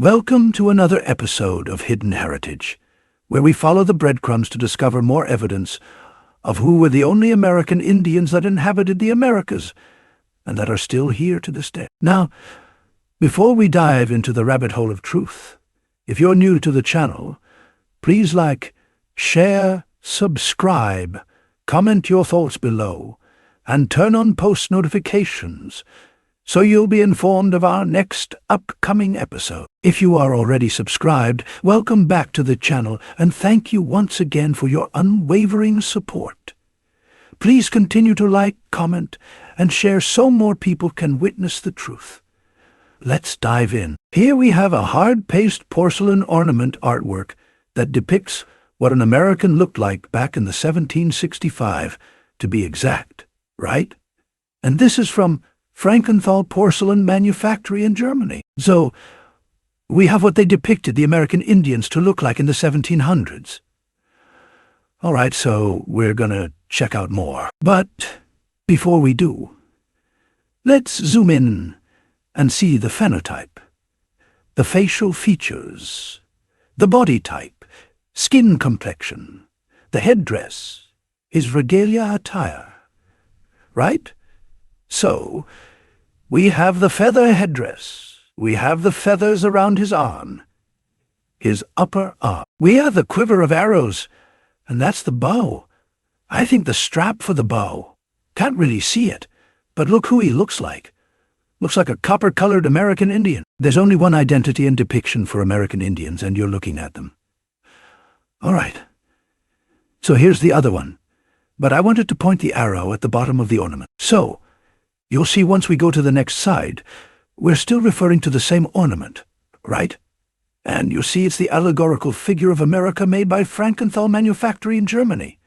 Welcome to another episode of Hidden Heritage, where we follow the breadcrumbs to discover more evidence of who were the only American Indians that inhabited the Americas, and that are still here to this day. Now, before we dive into the rabbit hole of truth, if you're new to the channel, please like, share, subscribe, comment your thoughts below, and turn on post notifications so you'll be informed of our next upcoming episode. If you are already subscribed, welcome back to the channel, and thank you once again for your unwavering support. Please continue to like, comment, and share so more people can witness the truth. Let's dive in. Here we have a hard-paste porcelain ornament artwork that depicts what an American looked like back in the 1765, to be exact, right? And this is from Frankenthal Porcelain Manufactory in Germany. So, we have what they depicted the American Indians to look like in the 1700s. All right, so we're gonna check out more. But before we do, let's zoom in and see the phenotype, the facial features, the body type, skin complexion, the headdress, his regalia attire, right? So, we have the feather headdress, we have the feathers around his arm, his upper arm. We have the quiver of arrows, and that's the bow. I think the strap for the bow. Can't really see it, but look who he looks like. Looks like a copper-colored American Indian. There's only one identity and depiction for American Indians, and you're looking at them. All right. So here's the other one, but I wanted to point the arrow at the bottom of the ornament. So, you'll see once we go to the next side, we're still referring to the same ornament, right? And you see it's the allegorical figure of America made by Frankenthal Manufactory in Germany,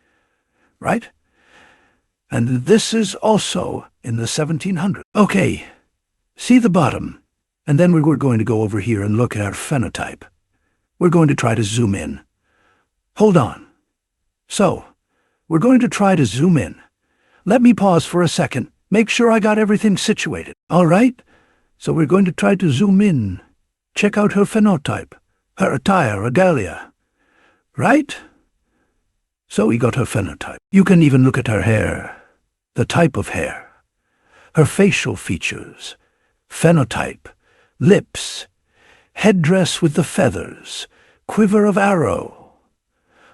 right? And this is also in the 1700s. Okay, see the bottom, and then we're going to go over here and look at our phenotype. We're going to try to zoom in. Hold on. So, we're going to try to zoom in. Let me pause for a second. Make sure I got everything situated. All right? So we're going to try to zoom in. Check out her phenotype, her attire, regalia. Right? So we got her phenotype. You can even look at her hair, the type of hair, her facial features, phenotype, lips, headdress with the feathers, quiver of arrow.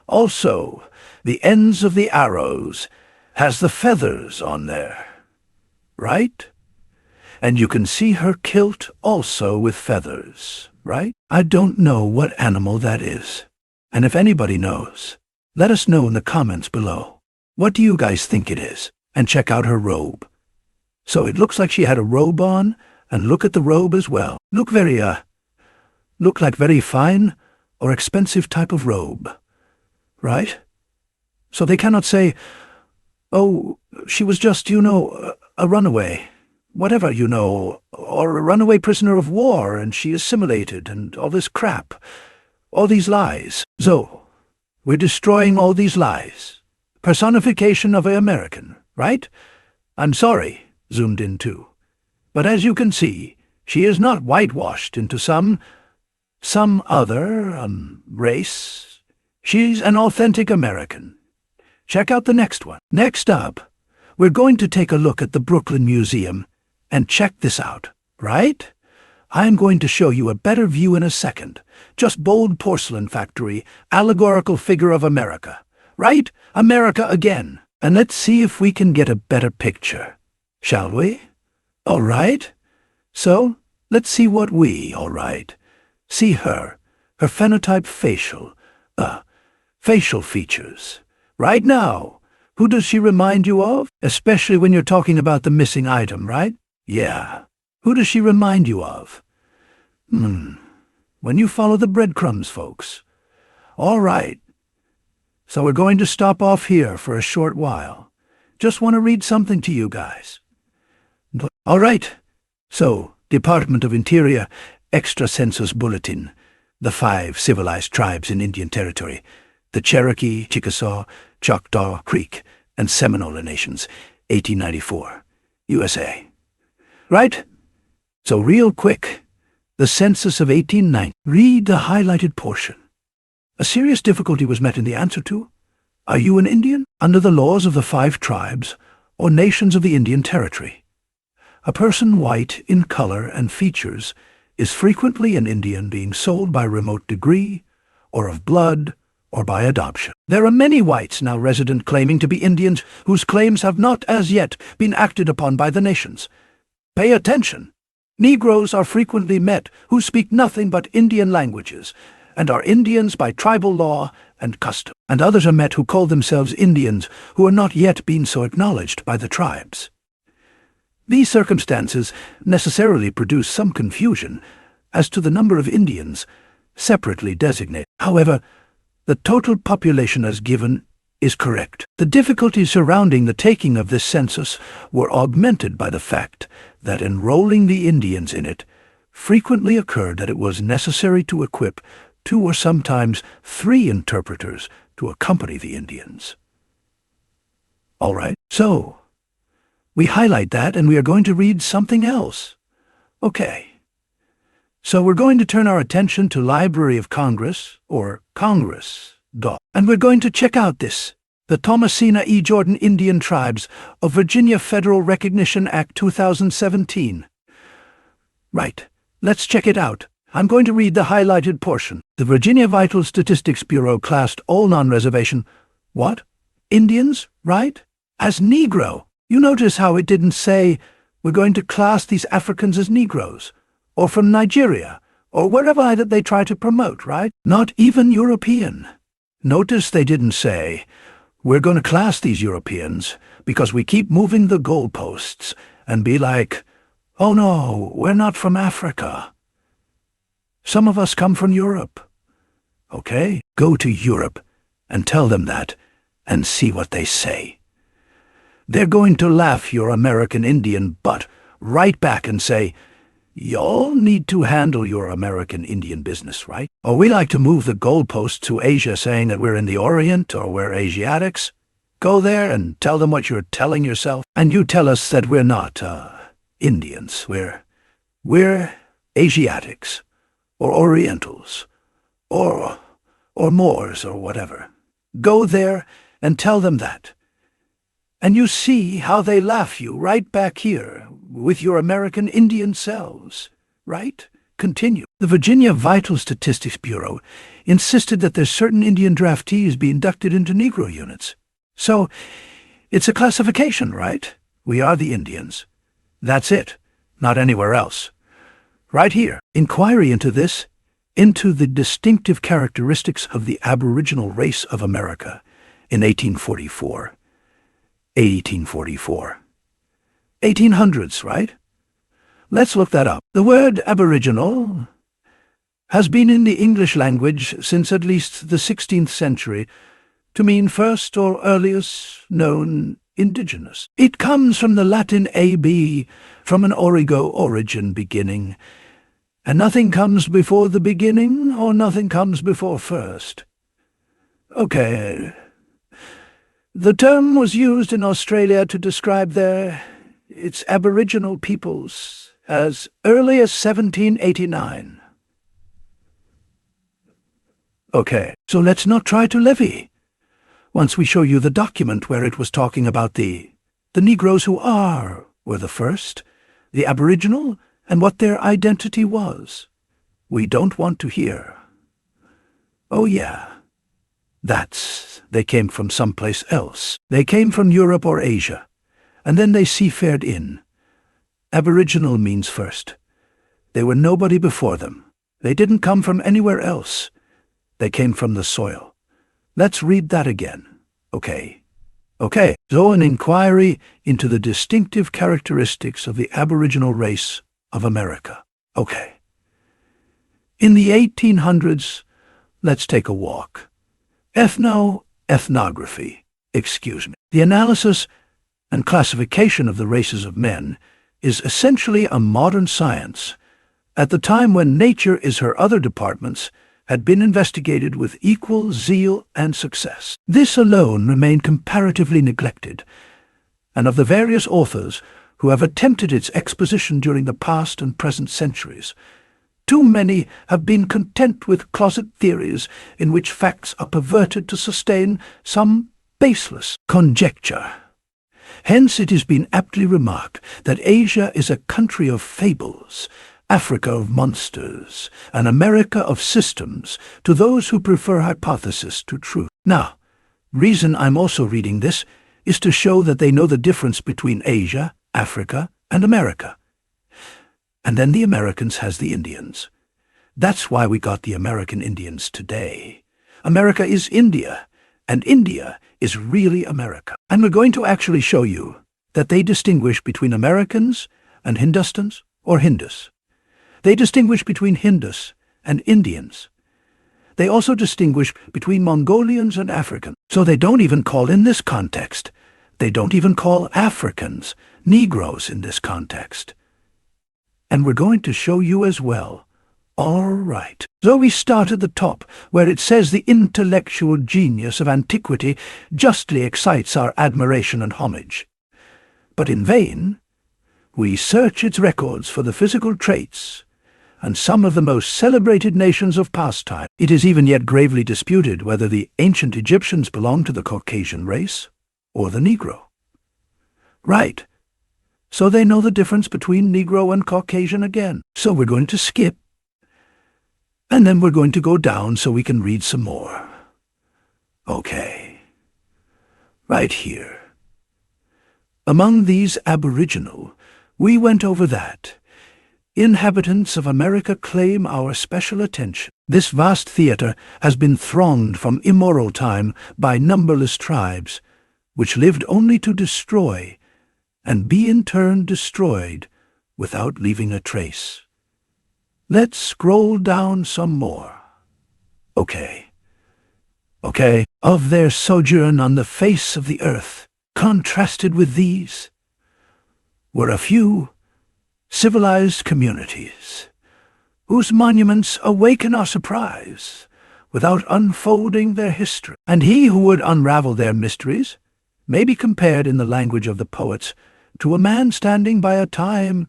Also, the ends of the arrows has the feathers on there. Right? And you can see her kilt also with feathers, right? I don't know what animal that is. And if anybody knows, let us know in the comments below. What do you guys think it is? And check out her robe. So it looks like she had a robe on, and look at the robe as well. Look like very fine or expensive type of robe, right? So they cannot say, oh, she was just, a runaway, whatever, or a runaway prisoner of war, and she assimilated, and all this crap, all these lies. So, we're destroying all these lies. Personification of an American, right? I'm sorry, zoomed in too. But as you can see, she is not whitewashed into some other race. She's an authentic American. Check out the next one. Next up, we're going to take a look at the Brooklyn Museum, and check this out, right? I'm going to show you a better view in a second. Just bold porcelain factory, allegorical figure of America, right? America again. And let's see if we can get a better picture, shall we? All right. So, let's see what see her phenotype facial features. Right now. Who does she remind you of? Especially when you're talking about the missing item, right? Yeah. Who does she remind you of? When you follow the breadcrumbs, folks. All right. So we're going to stop off here for a short while. Just want to read something to you guys. All right. So, Department of Interior, Extra Census Bulletin. The 5 civilized tribes in Indian Territory. The Cherokee, Chickasaw, Choctaw, Creek, and Seminole nations, 1894, USA. Right? So real quick, The census of 1890. Read the highlighted portion. A serious difficulty was met in the answer to, are you an Indian? Under the laws of the 5 tribes or nations of the Indian Territory, a person white in color and features is frequently an Indian being sold by remote degree, or of blood, or by adoption. There are many whites now resident claiming to be Indians whose claims have not as yet been acted upon by the nations. Pay attention. Negroes are frequently met who speak nothing but Indian languages, and are Indians by tribal law and custom. And others are met who call themselves Indians who are not yet been so acknowledged by the tribes. These circumstances necessarily produce some confusion as to the number of Indians separately designated. However, the total population as given is correct. The difficulties surrounding the taking of this census were augmented by the fact that enrolling the Indians in it frequently occurred that it was necessary to equip 2 or sometimes 3 interpreters to accompany the Indians. All right, so we highlight that and we are going to read something else. Okay. So we're going to turn our attention to Library of Congress, or Congress. And we're going to check out this, the Thomasina E. Jordan Indian Tribes of Virginia Federal Recognition Act 2017. Right, let's check it out. I'm going to read the highlighted portion. The Virginia Vital Statistics Bureau classed all non-reservation, what? Indians, right? As Negro. You notice how it didn't say, we're going to class these Africans as Negroes, or from Nigeria, or wherever that they try to promote, right? Not even European. Notice they didn't say, we're going to class these Europeans because we keep moving the goalposts, and be like, oh no, we're not from Africa. Some of us come from Europe. Okay, go to Europe and tell them that, and see what they say. They're going to laugh your American Indian butt right back and say, y'all need to handle your American Indian business, right? Or we like to move the goalposts to Asia saying that we're in the Orient or we're Asiatics. Go there and tell them what you're telling yourself. And you tell us that we're not, Indians. We're Asiatics or Orientals or Moors or whatever. Go there and tell them that. And you see how they laugh you right back here with your American Indian selves, right? Continue. The Virginia Vital Statistics Bureau insisted that there's certain Indian draftees be inducted into Negro units. So, it's a classification, right? We are the Indians. That's it. Not anywhere else. Right here. Inquiry into this, into the distinctive characteristics of the Aboriginal race of America in 1844. 1800s, right? Let's look that up. The word Aboriginal has been in the English language since at least the 16th century to mean first or earliest known indigenous. It comes from the Latin ab, from an origo origin beginning, and nothing comes before the beginning or nothing comes before first. Okay. The term was used in Australia to describe its Aboriginal peoples as early as 1789. Okay, so let's not try to levy. Once we show you the document where it was talking about the Negroes who were the first, the Aboriginal, and what their identity was. We don't want to hear. Oh yeah. They came from someplace else. They came from Europe or Asia, and then they seafared in. Aboriginal means first. They were nobody before them. They didn't come from anywhere else. They came from the soil. Let's read that again. Okay. So an inquiry into the distinctive characteristics of the Aboriginal race of America. Okay. In the 1800s, let's take a walk. Ethnography. The analysis and classification of the races of men is essentially a modern science at the time when nature is her other departments had been investigated with equal zeal and success. This alone remained comparatively neglected, and of the various authors who have attempted its exposition during the past and present centuries, Too many have been content with closet theories in which facts are perverted to sustain some baseless conjecture. Hence it has been aptly remarked that Asia is a country of fables, Africa of monsters, and America of systems to those who prefer hypothesis to truth. Now, reason I'm also reading this is to show that they know the difference between Asia, Africa, and America. And then the Americans has the Indians. That's why we got the American Indians today. America is India, and India is really America. And we're going to actually show you that they distinguish between Americans and Hindustans or Hindus. They distinguish between Hindus and Indians. They also distinguish between Mongolians and Africans. So they don't even call in this context. They don't even call Africans Negroes in this context. And we're going to show you as well. All right. So we start at the top, where it says the intellectual genius of antiquity justly excites our admiration and homage. But in vain, we search its records for the physical traits and some of the most celebrated nations of past time. It is even yet gravely disputed whether the ancient Egyptians belonged to the Caucasian race or the Negro. Right. So they know the difference between Negro and Caucasian again. So we're going to skip, and then we're going to go down so we can read some more. Okay. Right here. Among these aboriginal, we went over that. Inhabitants of America claim our special attention. This vast theater has been thronged from immemorial time by numberless tribes, which lived only to destroy, and be in turn destroyed without leaving a trace. Let's scroll down some more. Okay. Of their sojourn on the face of the earth, contrasted with these, were a few civilized communities, whose monuments awaken our surprise without unfolding their history. And he who would unravel their mysteries may be compared in the language of the poets to a man standing by a time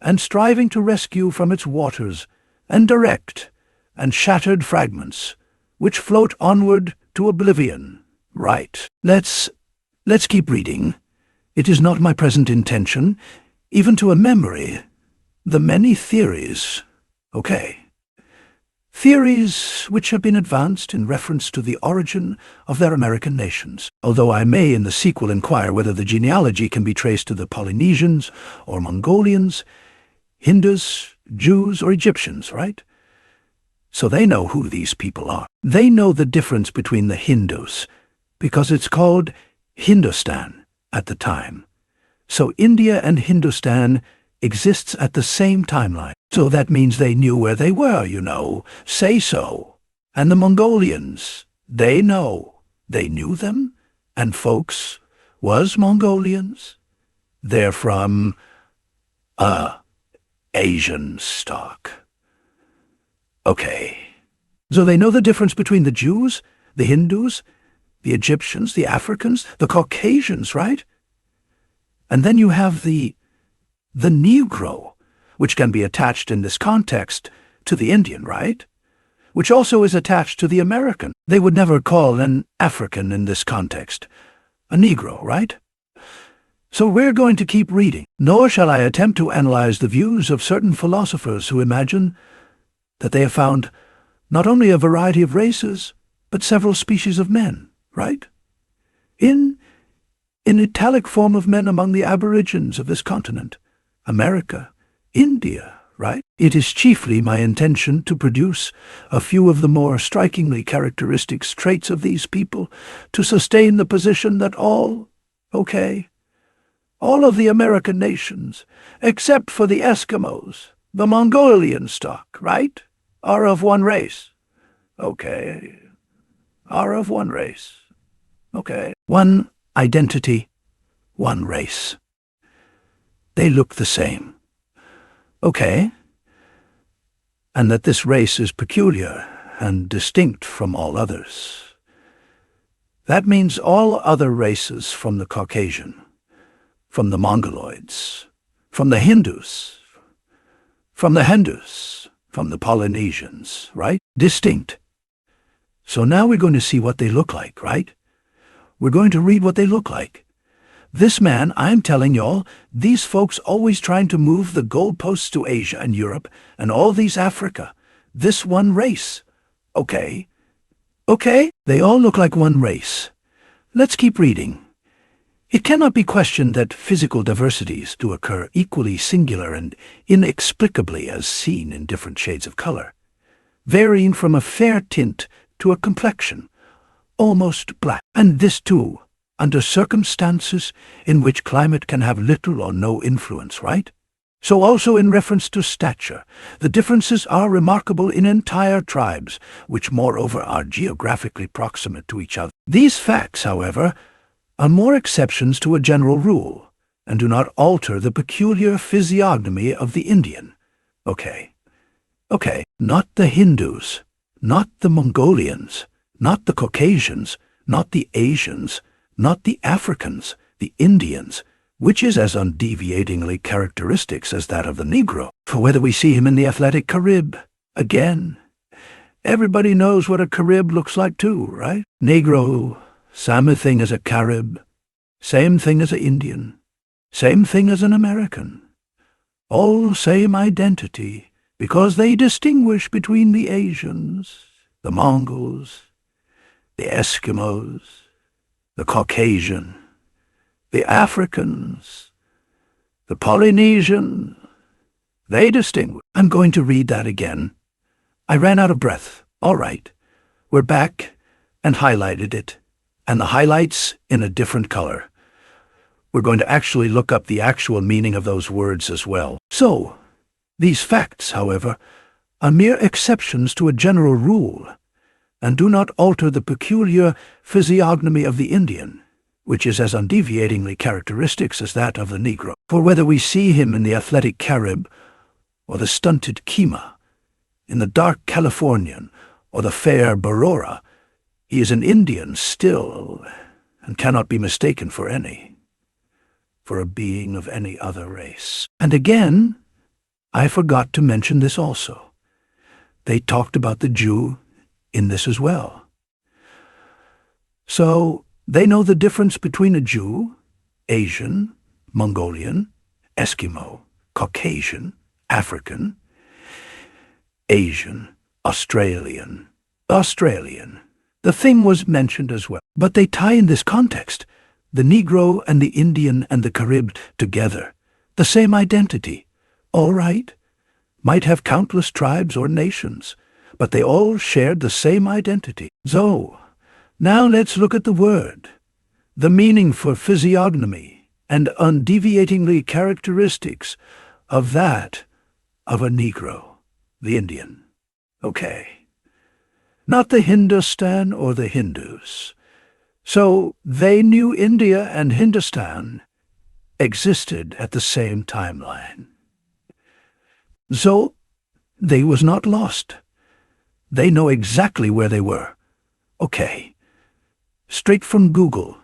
and striving to rescue from its waters and direct and shattered fragments which float onward to oblivion. Right. Let's keep reading. It is not my present intention, even to a memory, the many theories. Okay. Theories which have been advanced in reference to the origin of their American nations, although I may in the sequel inquire whether the genealogy can be traced to the Polynesians or Mongolians, Hindus, Jews, or Egyptians, right? So they know who these people are. They know the difference between the Hindus, because it's called Hindustan at the time. So India and Hindustan exists at the same timeline. So that means they knew where they were, you know. Say so. And the Mongolians, they know. They knew them, and folks was Mongolians. They're from, Asian stock. Okay. So they know the difference between the Jews, the Hindus, the Egyptians, the Africans, the Caucasians, right? And then you have the Negro, which can be attached in this context to the Indian, right? Which also is attached to the American. They would never call an African in this context a Negro, right? So we're going to keep reading. Nor shall I attempt to analyze the views of certain philosophers who imagine that they have found not only a variety of races, but several species of men, right? In italic form of men among the aborigines of this continent, America, India, right? It is chiefly my intention to produce a few of the more strikingly characteristic traits of these people to sustain the position that all of the American nations, except for the Eskimos, the Mongolian stock, right, are of one race. Okay. Are of one race. Okay. One identity, one race. They look the same. Okay. And that this race is peculiar and distinct from all others. That means all other races from the Caucasian, from the Mongoloids, from the Hindus, from the Polynesians, right? Distinct. So now we're going to see what they look like, right? We're going to read what they look like. This man, I'm telling y'all, these folks always trying to move the goalposts to Asia and Europe and all these Africa. This one race. Okay. Okay, they all look like one race. Let's keep reading. It cannot be questioned that physical diversities do occur equally singular and inexplicably as seen in different shades of color, varying from a fair tint to a complexion, almost black. And this too, under circumstances in which climate can have little or no influence, right? So also in reference to stature, the differences are remarkable in entire tribes, which moreover are geographically proximate to each other. These facts, however, are more exceptions to a general rule, and do not alter the peculiar physiognomy of the Indian. Okay, not the Hindus, not the Mongolians, not the Caucasians, not the Asians, not the Africans, the Indians, which is as undeviatingly characteristic as that of the Negro. For whether we see him in the athletic Carib, again, everybody knows what a Carib looks like too, right? Negro, same thing as a Carib, same thing as an Indian, same thing as an American. All same identity, because they distinguish between the Asians, the Mongols, the Eskimos, the Caucasian, the Africans, the Polynesian. They distinguish. I'm going to read that again. I ran out of breath. All right. We're back and highlighted it, and the highlights in a different color. We're going to actually look up the actual meaning of those words as well. So, these facts, however, are mere exceptions to a general rule, and do not alter the peculiar physiognomy of the Indian, which is as undeviatingly characteristic as that of the Negro. For whether we see him in the athletic Carib, or the stunted Kima, in the dark Californian, or the fair Barora, he is an Indian still, and cannot be mistaken for a being of any other race. And again, I forgot to mention this also. They talked about the Jew in this as well. So, they know the difference between a Jew, Asian, Mongolian, Eskimo, Caucasian, African, Asian, Australian. The thing was mentioned as well. But they tie in this context, the Negro and the Indian and the Carib together, the same identity. All right, might have countless tribes or nations, but they all shared the same identity. So, now let's look at the word, the meaning for physiognomy and undeviatingly characteristics of that of a Negro, the Indian. Okay. Not the Hindustan or the Hindus. So they knew India and Hindustan existed at the same timeline. So they was not lost. They know exactly where they were. Okay. Straight from Google.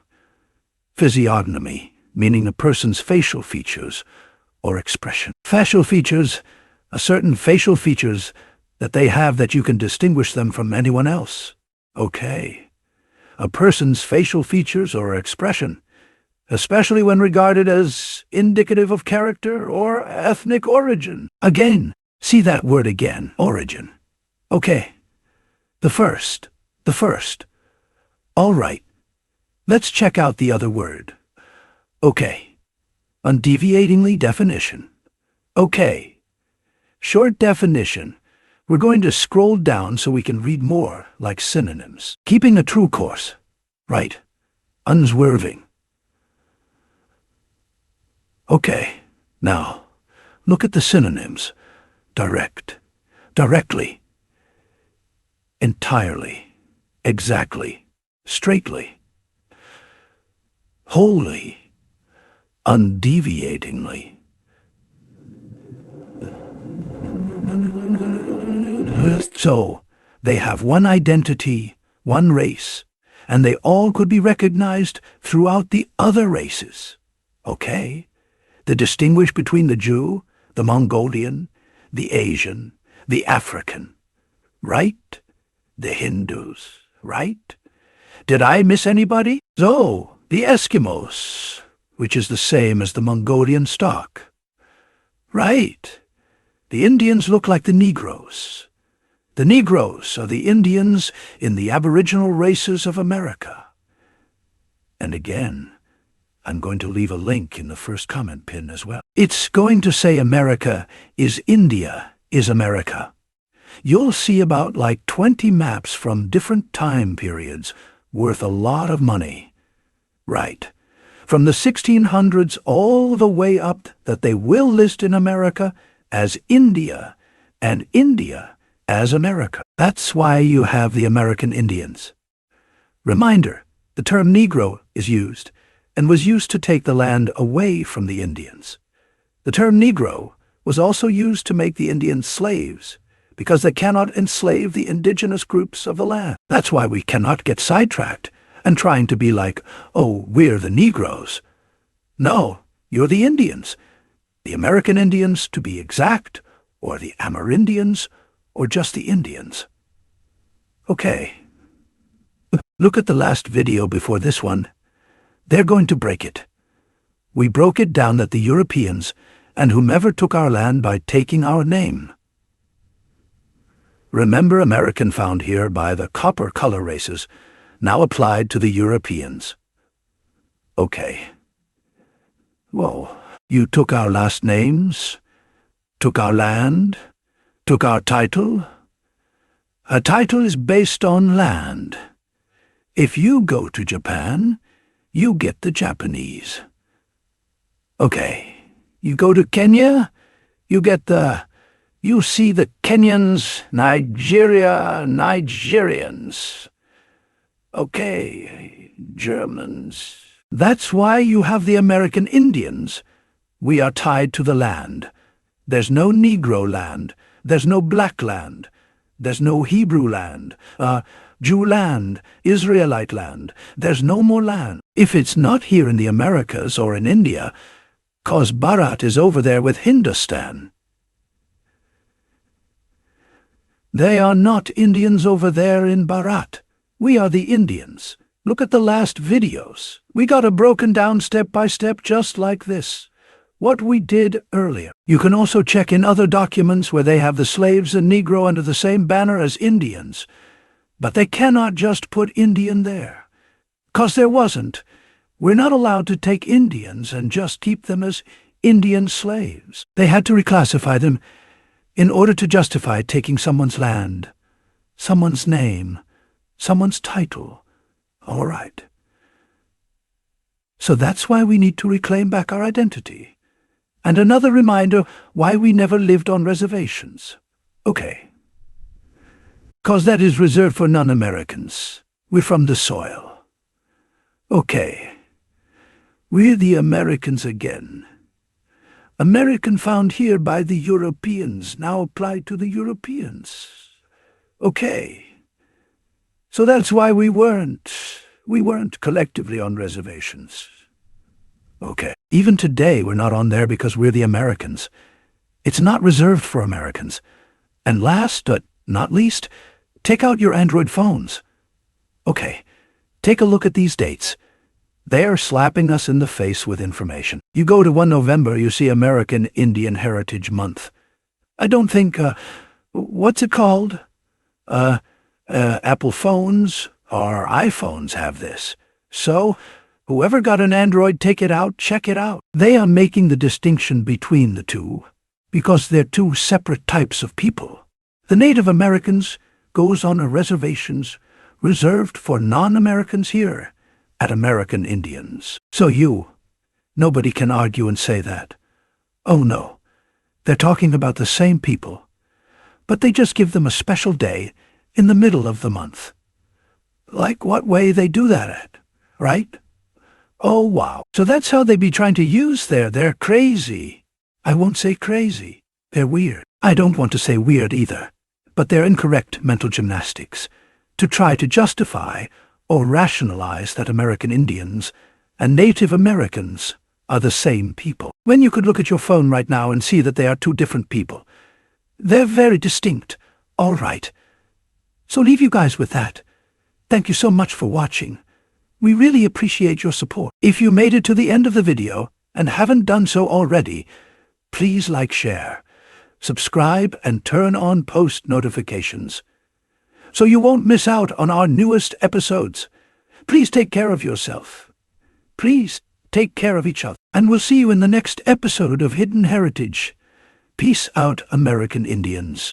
Physiognomy, meaning a person's facial features or expression. Facial features, a certain facial features that they have that you can distinguish them from anyone else. Okay. A person's facial features or expression, especially when regarded as indicative of character or ethnic origin. Again, see that word again, origin. Okay. The first. All right. Let's check out the other word. Okay. Undeviatingly definition. Okay. Short definition. We're going to scroll down so we can read more, like synonyms. Keeping a true course. Right. Unswerving. Okay. Now, look at the synonyms. Direct. Directly. Entirely. Exactly. Straightly. Wholly. Undeviatingly. So, they have one identity, one race, and they all could be recognized throughout the other races. Okay? The distinguish between the Jew, the Mongolian, the Asian, The African, right? The Hindus, right? Did I miss anybody? So, the Eskimos, which is the same as the Mongolian stock. Right. The Indians look like the Negroes. The Negroes are the Indians in the aboriginal races of America. And again, I'm going to leave a link in the first comment pin as well. It's going to say America is India is America. You'll see about like 20 maps from different time periods worth a lot of money. Right. From the 1600s all the way up that they will list in America as India and India as America. That's why you have the American Indians. Reminder, the term Negro is used and was used to take the land away from the Indians. The term Negro was also used to make the Indians slaves because they cannot enslave the indigenous groups of the land. That's why we cannot get sidetracked and trying to be like, oh, we're the Negroes. No, you're the Indians. The American Indians, to be exact, or the Amerindians, or just the Indians. Okay. Look at the last video before this one. They're going to break it. We broke it down that the Europeans and whomever took our land by taking our name. Remember American found here by the copper color races, now applied to the Europeans. Okay. Well, you took our last names, took our land, took our title. A title is based on land. If you go to Japan, you get the Japanese. Okay, you go to Kenya, you see the Kenyans, Nigerians. Okay, Germans. That's why you have the American Indians. We are tied to the land. There's no Negro land. There's no black land. There's no Hebrew land. Jew land, Israelite land. There's no more land. If it's not here in the Americas or in India, 'cause Bharat is over there with Hindustan. They are not Indians over there in Bharat. We are the Indians. Look at the last videos. We got it broken down step by step just like this. What we did earlier. You can also check in other documents where they have the slaves and Negro under the same banner as Indians. But they cannot just put Indian there. 'Cause there wasn't. We're not allowed to take Indians and just keep them as Indian slaves. They had to reclassify them in order to justify taking someone's land, someone's name, someone's title. All right. So that's why we need to reclaim back our identity. And another reminder why we never lived on reservations. Okay. 'Cause that is reserved for non-Americans. We're from the soil. Okay. We're the Americans again. American found here by the Europeans, now applied to the Europeans. Okay. So that's why we weren't collectively on reservations. Okay. Even today we're not on there because we're the Americans. It's not reserved for Americans. And last but not least, take out your Android phones. Okay. Take a look at these dates. They are slapping us in the face with information. You go to 1 November, you see American Indian Heritage Month. I don't think, what's it called? Apple phones or iPhones have this. So, whoever got an Android, take it out, check it out. They are making the distinction between the two because they're two separate types of people. The Native Americans goes on a reservations reserved for non-Americans here at American Indians. So nobody can argue and say that. Oh no, they're talking about the same people, but they just give them a special day in the middle of the month. Like what way they do that at, right? Oh wow, so that's how they be trying to use they're crazy. I won't say crazy, they're weird. I don't want to say weird either, but they're incorrect mental gymnastics to try to justify or rationalize that American Indians and Native Americans are the same people. When you could look at your phone right now and see that they are two different people. They're very distinct. All right. So leave you guys with that. Thank you so much for watching. We really appreciate your support. If you made it to the end of the video and haven't done so already, please like, share, subscribe, and turn on post notifications so you won't miss out on our newest episodes. Please take care of yourself. Please take care of each other. And we'll see you in the next episode of Hidden Heritage. Peace out, American Indians.